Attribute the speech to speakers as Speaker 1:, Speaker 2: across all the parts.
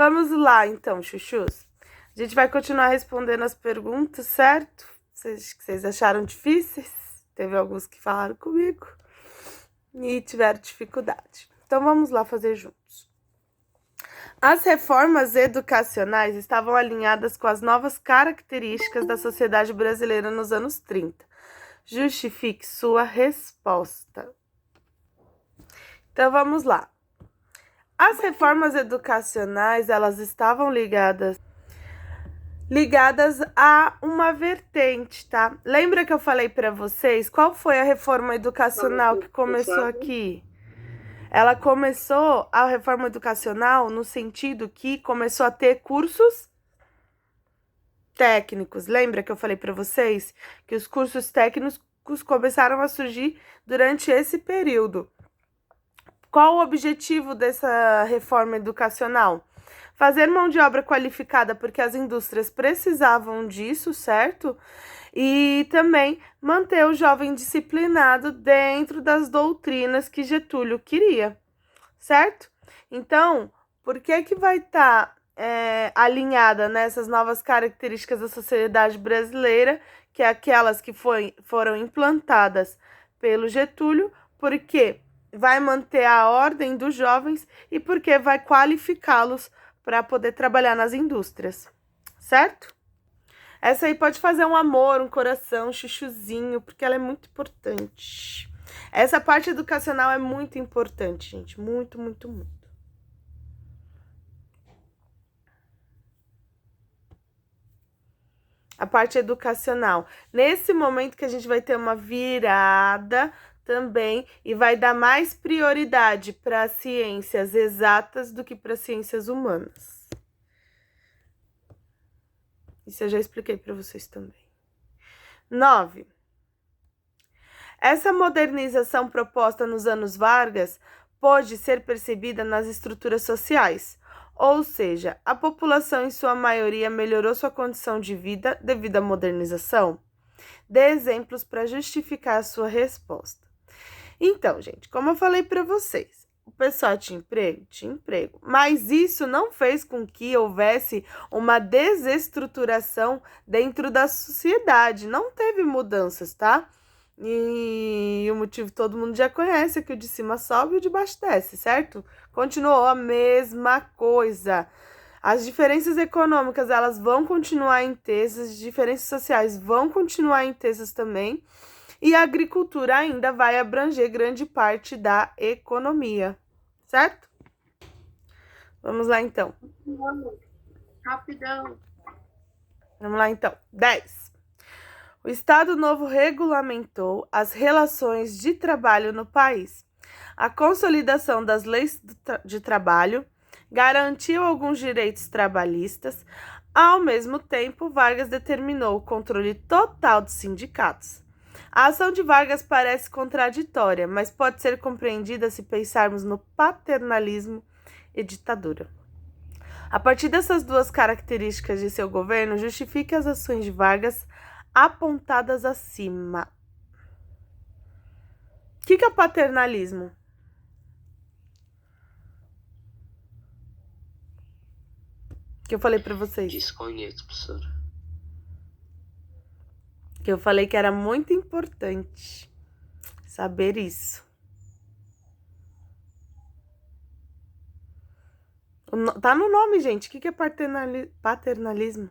Speaker 1: Vamos lá, então, chuchus. A gente vai continuar respondendo as perguntas, certo? Vocês acharam difíceis? Teve alguns que falaram comigo e tiveram dificuldade. Então, vamos lá fazer juntos. As reformas educacionais estavam alinhadas com as novas características da sociedade brasileira nos anos 30. Justifique sua resposta. Então, vamos lá. As reformas educacionais, elas estavam ligadas a uma vertente, tá? Lembra que eu falei para vocês qual foi a reforma educacional que começou aqui? Ela começou a reforma educacional no sentido que começou a ter cursos técnicos. Lembra que eu falei para vocês que os cursos técnicos começaram a surgir durante esse período? Qual o objetivo dessa reforma educacional? Fazer mão de obra qualificada, porque as indústrias precisavam disso, certo? E também manter o jovem disciplinado dentro das doutrinas que Getúlio queria, certo? Então, por que vai estar alinhada nessas novas características da sociedade brasileira, que é aquelas que foram implantadas pelo Getúlio? Porque vai manter a ordem dos jovens e porque vai qualificá-los para poder trabalhar nas indústrias, certo? Essa aí pode fazer um amor, um coração, um chuchuzinho, porque ela é muito importante. Essa parte educacional é muito importante, gente. Muito, muito, muito. A parte educacional. Nesse momento que a gente vai ter uma virada também e vai dar mais prioridade para as ciências exatas do que para as ciências humanas. Isso eu já expliquei para vocês também. 9. Essa modernização proposta nos anos Vargas pôde ser percebida nas estruturas sociais, ou seja, a população em sua maioria melhorou sua condição de vida devido à modernização. Dê exemplos para justificar a sua resposta. Então, gente, como eu falei para vocês, o pessoal tinha emprego? Tinha emprego. Mas isso não fez com que houvesse uma desestruturação dentro da sociedade. Não teve mudanças, tá? E o motivo todo mundo já conhece, é que o de cima sobe e o de baixo desce, certo? Continuou a mesma coisa. As diferenças econômicas, elas vão continuar intensas, as diferenças sociais vão continuar intensas também. E a agricultura ainda vai abranger grande parte da economia, certo? Vamos lá, então.
Speaker 2: Rapidão.
Speaker 1: Vamos lá, então. 10. O Estado Novo regulamentou as relações de trabalho no país. A consolidação das leis de trabalho garantiu alguns direitos trabalhistas. Ao mesmo tempo, Vargas determinou o controle total dos sindicatos. A ação de Vargas parece contraditória, mas pode ser compreendida se pensarmos no paternalismo e ditadura. A partir dessas duas características de seu governo, justifique as ações de Vargas apontadas acima. O que é paternalismo? Que eu falei para vocês.
Speaker 2: Desconheço, professora.
Speaker 1: Que eu falei que era muito importante saber isso. Tá no nome, gente. O que é paternalismo?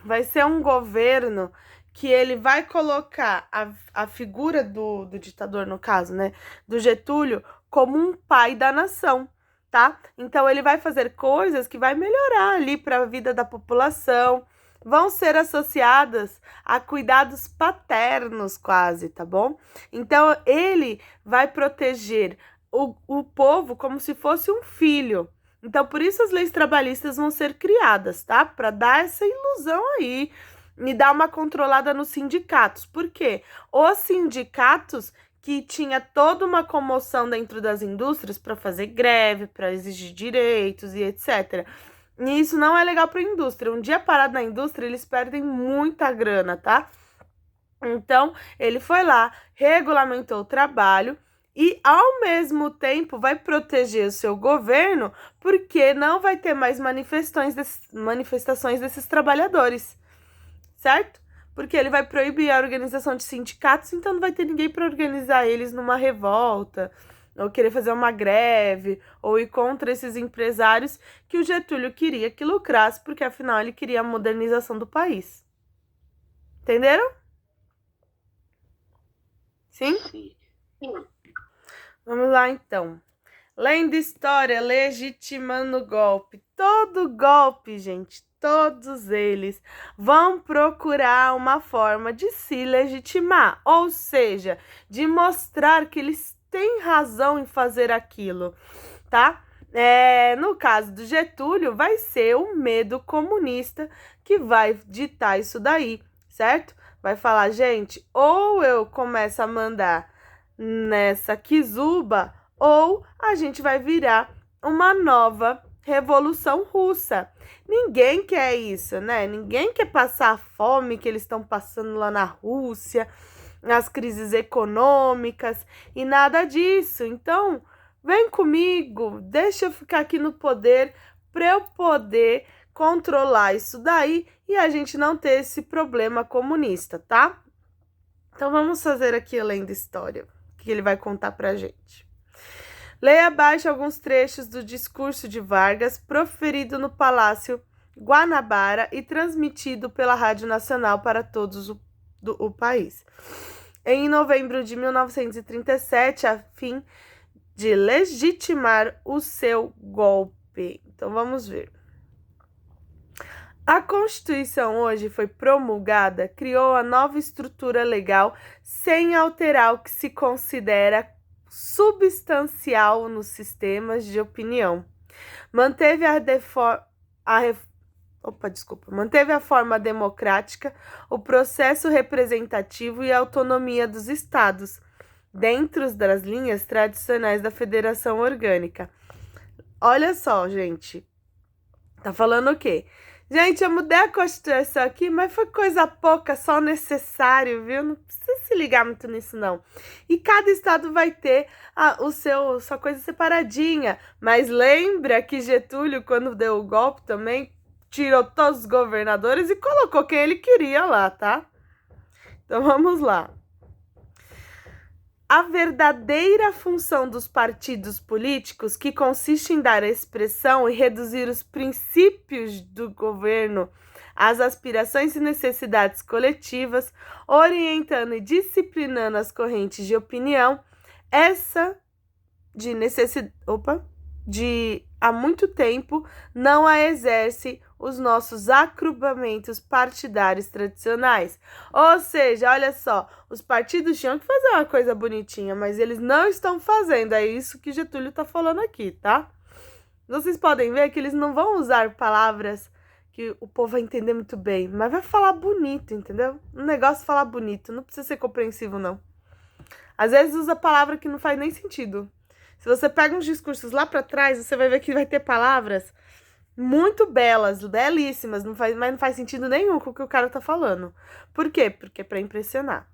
Speaker 1: Vai ser um governo que ele vai colocar a figura do ditador, no caso, né? Do Getúlio, como um pai da nação. Tá? Então, ele vai fazer coisas que vai melhorar ali para a vida da população, vão ser associadas a cuidados paternos quase, tá bom? Então, ele vai proteger o povo como se fosse um filho. Então, por isso as leis trabalhistas vão ser criadas, tá? Para dar essa ilusão aí e dar uma controlada nos sindicatos. Por quê? Os sindicatos que tinha toda uma comoção dentro das indústrias para fazer greve, para exigir direitos e etc. E isso não é legal para a indústria. Um dia parado na indústria, eles perdem muita grana, tá? Então, ele foi lá, regulamentou o trabalho e, ao mesmo tempo, vai proteger o seu governo, porque não vai ter mais manifestações desses trabalhadores, certo? Porque ele vai proibir a organização de sindicatos, então não vai ter ninguém para organizar eles numa revolta, ou querer fazer uma greve, ou ir contra esses empresários que o Getúlio queria que lucrasse, porque afinal ele queria a modernização do país. Entenderam? Sim?
Speaker 2: Sim.
Speaker 1: Vamos lá, então. Lendo história, legitimando o golpe. Todo golpe, gente, todos eles vão procurar uma forma de se legitimar, ou seja, de mostrar que eles têm razão em fazer aquilo, tá? No caso do Getúlio, vai ser o medo comunista que vai ditar isso daí, certo? Vai falar, gente, ou eu começo a mandar nessa quizuba, ou a gente vai virar uma nova Revolução Russa. Ninguém quer isso, né? Ninguém quer passar a fome que eles estão passando lá na Rússia, as crises econômicas e nada disso. Então, vem comigo, deixa eu ficar aqui no poder para eu poder controlar isso daí e a gente não ter esse problema comunista, tá? Então, vamos fazer aqui além da história que ele vai contar pra gente. Leia abaixo alguns trechos do discurso de Vargas proferido no Palácio Guanabara e transmitido pela Rádio Nacional para todos o país. Em novembro de 1937, a fim de legitimar o seu golpe. Então vamos ver. A Constituição hoje foi promulgada, criou a nova estrutura legal sem alterar o que se considera substancial nos sistemas de opinião. Manteve manteve a forma democrática, o processo representativo e a autonomia dos estados, dentro das linhas tradicionais da federação orgânica. Olha só, gente. Tá falando o quê? Gente, eu mudei a Constituição aqui, mas foi coisa pouca, só necessário, viu? Não precisa se ligar muito nisso, não. E cada estado vai ter sua coisa separadinha. Mas lembra que Getúlio, quando deu o golpe também, tirou todos os governadores e colocou quem ele queria lá, tá? Então vamos lá. A verdadeira função dos partidos políticos, que consiste em dar expressão e reduzir os princípios do governo às aspirações e necessidades coletivas, orientando e disciplinando as correntes de opinião, essa de há muito tempo não a exerce os nossos agrupamentos partidários tradicionais. Ou seja, olha só, os partidos tinham que fazer uma coisa bonitinha, mas eles não estão fazendo. É isso que Getúlio está falando aqui, tá? Vocês podem ver que eles não vão usar palavras que o povo vai entender muito bem, mas vai falar bonito, entendeu? Um negócio é falar bonito, não precisa ser compreensivo, não. Às vezes usa palavra que não faz nem sentido. Se você pega uns discursos lá para trás, você vai ver que vai ter palavras muito belas, belíssimas, mas não faz sentido nenhum com o que o cara tá falando. Por quê? Porque é para impressionar.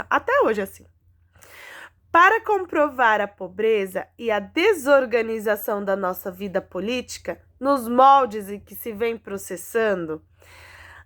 Speaker 1: Até hoje, assim. Para comprovar a pobreza e a desorganização da nossa vida política, nos moldes em que se vem processando,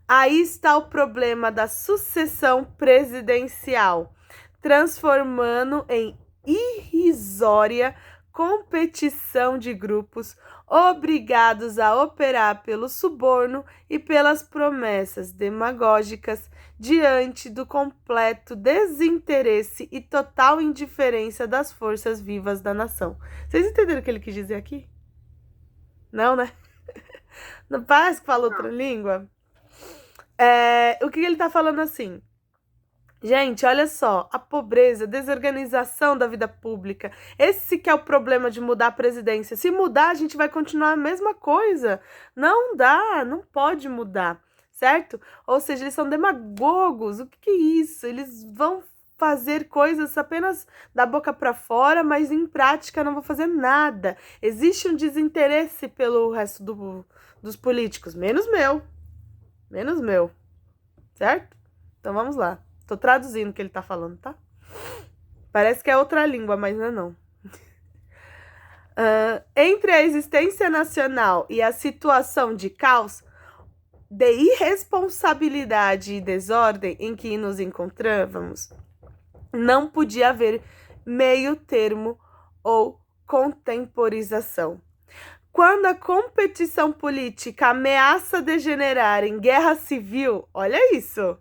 Speaker 1: aí está o problema da sucessão presidencial, transformando em irrisória competição de grupos obrigados a operar pelo suborno e pelas promessas demagógicas diante do completo desinteresse e total indiferença das forças vivas da nação. Vocês entenderam o que ele quis dizer aqui? Não, né? Não parece que fala outra língua? O que ele tá falando assim? Gente, olha só, a pobreza, a desorganização da vida pública, esse que é o problema de mudar a presidência. Se mudar, a gente vai continuar a mesma coisa. Não dá, não pode mudar, certo? Ou seja, eles são demagogos. O que é isso? Eles vão fazer coisas apenas da boca para fora, mas em prática não vão fazer nada. Existe um desinteresse pelo resto dos políticos, menos meu, certo? Então vamos lá. Tô traduzindo o que ele tá falando, tá? Parece que é outra língua, mas não é não. Entre a existência nacional e a situação de caos, de irresponsabilidade e desordem em que nos encontrávamos, não podia haver meio termo ou contemporização. Quando a competição política ameaça degenerar em guerra civil, olha isso,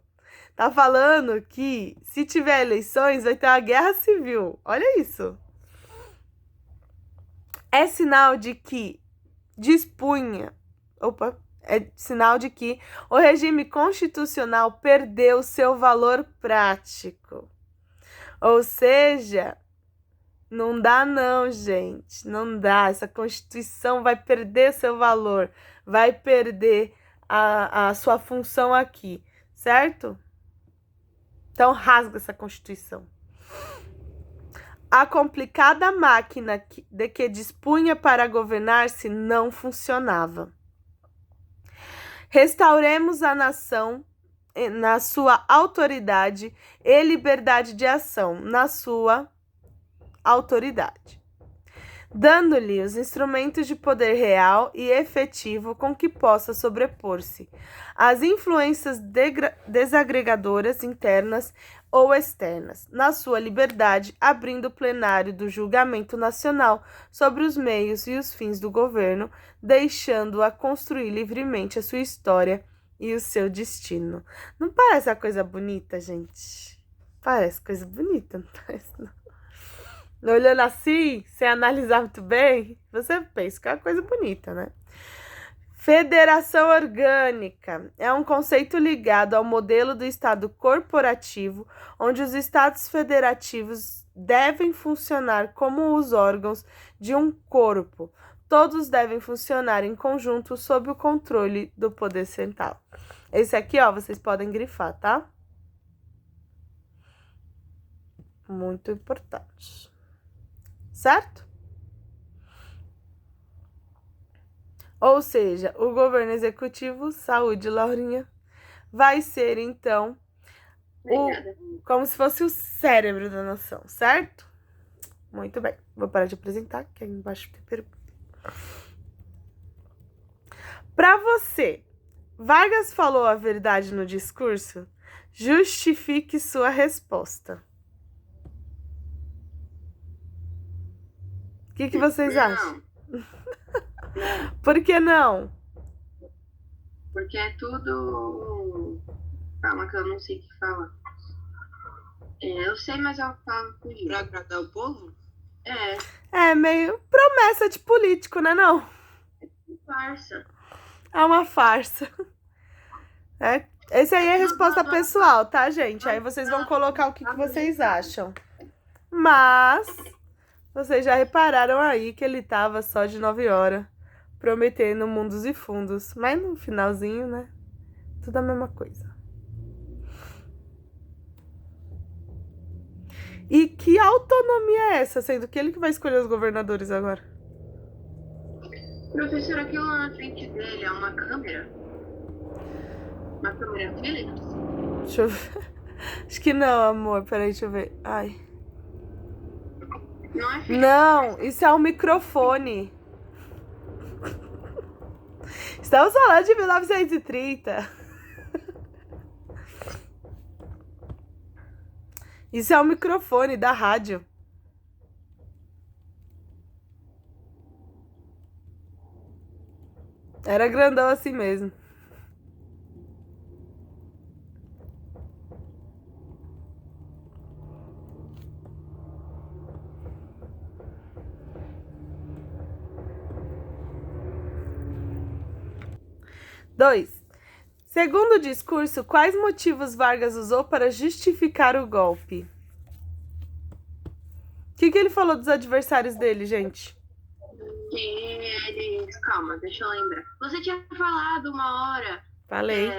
Speaker 1: tá falando que se tiver eleições vai ter uma guerra civil, olha isso. É sinal de que é sinal de que o regime constitucional perdeu seu valor prático. Ou seja, não dá não, gente, não dá. Essa Constituição vai perder seu valor, vai perder a sua função aqui, certo? Então rasga essa Constituição. A complicada máquina de que dispunha para governar-se não funcionava. Restauremos a nação na sua autoridade e liberdade de ação na sua autoridade, dando-lhe os instrumentos de poder real e efetivo com que possa sobrepor-se às influências desagregadoras internas ou externas, na sua liberdade, abrindo o plenário do julgamento nacional sobre os meios e os fins do governo, deixando-a construir livremente a sua história e o seu destino. Não parece uma coisa bonita, gente? Parece coisa bonita, não parece, não? Olhando assim, sem analisar muito bem, você pensa que é uma coisa bonita, né? Federação orgânica é um conceito ligado ao modelo do Estado corporativo, onde os Estados federativos devem funcionar como os órgãos de um corpo. Todos devem funcionar em conjunto sob o controle do poder central. Esse aqui, ó, vocês podem grifar, tá? Muito importante. Certo? Ou seja, o governo executivo, saúde, Laurinha, vai ser, então, como se fosse o cérebro da nação, certo? Muito bem. Vou parar de apresentar, que aí embaixo tem pergunta. Para você, Vargas falou a verdade no discurso? Justifique sua resposta. O que vocês acham? Por que não?
Speaker 2: Porque é tudo... Calma que eu não sei o que falar. Eu sei, mas eu falo fugir.
Speaker 3: Pra agradar o povo?
Speaker 1: É meio promessa de político, né não?
Speaker 2: É farsa.
Speaker 1: É uma farsa. Esse aí é a resposta pessoal, tá, gente? Aí vocês vão colocar o que vocês acham. Mas vocês já repararam aí que ele tava só de 9 horas prometendo mundos e fundos. Mas no finalzinho, né? Tudo a mesma coisa. E que autonomia é essa, sendo que ele que vai escolher os governadores agora?
Speaker 2: Professor, aquilo lá na frente dele é uma câmera? Uma câmera Philips?
Speaker 1: Deixa eu ver. Acho que não, amor. Peraí, deixa eu ver. Ai.
Speaker 2: Não é Philips?
Speaker 1: Não, isso é um microfone. Estamos falando de 1930. Isso é um microfone da rádio. Era grandão assim mesmo. Dois. Segundo o discurso, quais motivos Vargas usou para justificar o golpe? O que ele falou dos adversários dele, gente?
Speaker 2: Que eles... Calma, deixa eu lembrar. Você tinha falado uma hora...
Speaker 1: Falei.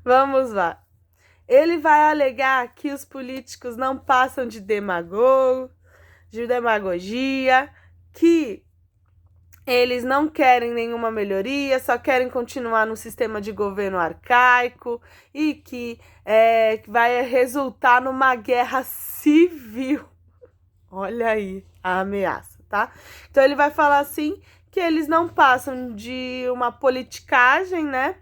Speaker 1: Vamos lá. Ele vai alegar que os políticos não passam de demagogos. de demagogia, que eles não querem nenhuma melhoria, só querem continuar no sistema de governo arcaico e que vai resultar numa guerra civil. Olha aí a ameaça, tá? Então ele vai falar assim que eles não passam de uma politicagem, né?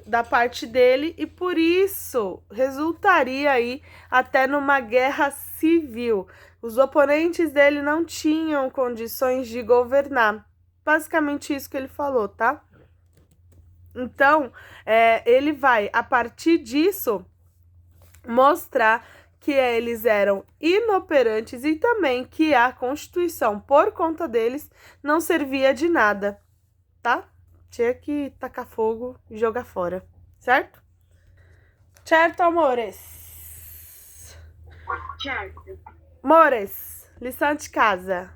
Speaker 1: Da parte dele, e por isso resultaria aí até numa guerra civil. Os oponentes dele não tinham condições de governar. Basicamente isso que ele falou, tá? Então, ele vai, a partir disso, mostrar que eles eram inoperantes e também que a Constituição, por conta deles, não servia de nada, tá? Tinha que tacar fogo e jogar fora, certo? Certo, amores?
Speaker 2: Certo.
Speaker 1: Amores, lição de casa.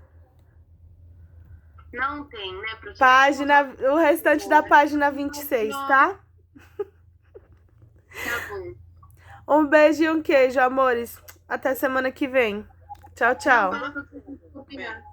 Speaker 2: Não tem, né, professora?
Speaker 1: Página, o restante da página 26, tá?
Speaker 2: Tá bom.
Speaker 1: Um beijo e um queijo, amores. Até semana que vem. Tchau, tchau.
Speaker 2: Fala pra você combinar.